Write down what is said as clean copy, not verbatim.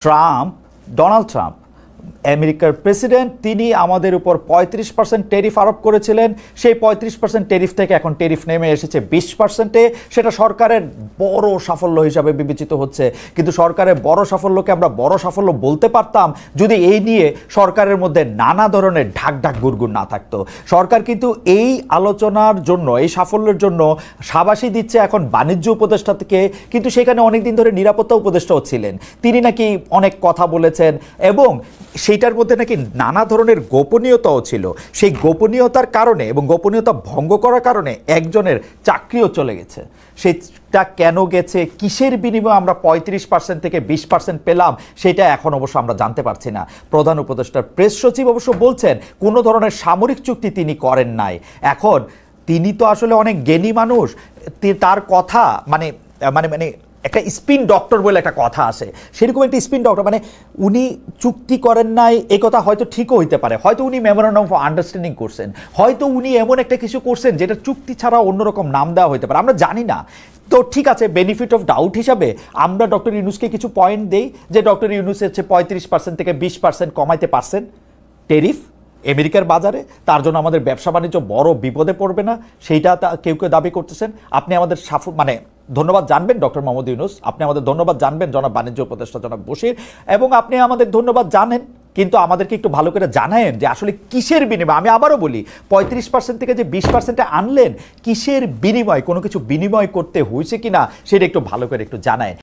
Trump, Donald Trump আমেরিকার president, তিনি আমাদের উপর 35% ট্যারিফ আরোপ করেছিলেন। সেই 35% ট্যারিফ থেকে এখন ট্যারিফ নেমে এসেছে 20%-এ। সেটা সরকারের বড় সাফল্য হিসাবে বিবেচিত হচ্ছে, কিন্তু সরকারের বড় সাফল্যকে আমরা বড় সাফল্য বলতে পারতাম যদি এই নিয়ে সরকারের মধ্যে নানা ধরনের ঢাক ঢাক গুড়গুড় না থাকতো। সরকার কিন্তু এই আলোচনার জন্য, এই সাফল্যের জন্য সাবাসী দিচ্ছে এখন বাণিজ্য উপদেষ্টা থেকে, কিন্তু সেখানে অনেকদিন ধরে নিরাপত্তা উপদেষ্টাও ছিলেন। তিনি নাকি অনেক কথা বলেছেন এবং সেইটার মধ্যে নাকি নানা ধরনের গোপনীয়তাও ছিল। সেই গোপনীয়তার কারণে এবং গোপনীয়তা ভঙ্গ করার কারণে একজনের চাকরিও চলে গেছে। সেটা কেন গেছে, কিসের বিনিময়ে আমরা 35% থেকে 20% পেলাম, সেটা এখন অবশ্য আমরা জানতে পারছি না। প্রধান উপদেষ্টার প্রেস সচিব অবশ্য বলছেন কোনো ধরনের সামরিক চুক্তি তিনি করেন নাই। এখন তিনি তো আসলে অনেক জ্ঞানী মানুষ, তার কথা মানে মানে মানে একটা স্পিন ডক্টর বলে একটা কথা আছে, সেরকম একটা স্পিন ডক্টর, মানে উনি চুক্তি করেন নাই এ কথা হয়তো ঠিকও হইতে পারে, হয়তো উনি মেমোরান্ডাম অফ আন্ডারস্ট্যান্ডিং করছেন, হয়তো উনি এমন একটা কিছু করছেন যেটা চুক্তি ছাড়া অন্যরকম নাম দেওয়া হইতে পারে, আমরা জানি না। তো ঠিক আছে, বেনিফিট অফ ডাউট হিসাবে আমরা ডক্টর ইউনূসকে কিছু পয়েন্ট দেই যে ডক্টর ইউনূস হচ্ছে 35% থেকে 20% কমাইতে পারছেন ট্যারিফ আমেরিকার বাজারে, তার জন্য আমাদের ব্যবসা বাণিজ্য বড় বিপদে পড়বে না, সেইটা কেউ কেউ দাবি করতেছেন। আপনি আমাদের ধন্যবাদ জানবেন ডক্টর মোহাম্মদ ইউনূস, আপনি আমাদের ধন্যবাদ জানবেন জনাব বাণিজ্য উপদেষ্টা জনাব বশির, এবং আপনি আমাদের ধন্যবাদ জানেন, কিন্তু আমাদেরকে একটু ভালো করে জানায়েন যে আসলে কিসের বিনিময়। আমি আবারও বলি, 35% থেকে যে 20%-এ আনলেন, কিসের বিনিময়, কোনো কিছু বিনিময় করতে হয়েছে কিনা সেটা একটু ভালো করে একটু জানায়েন।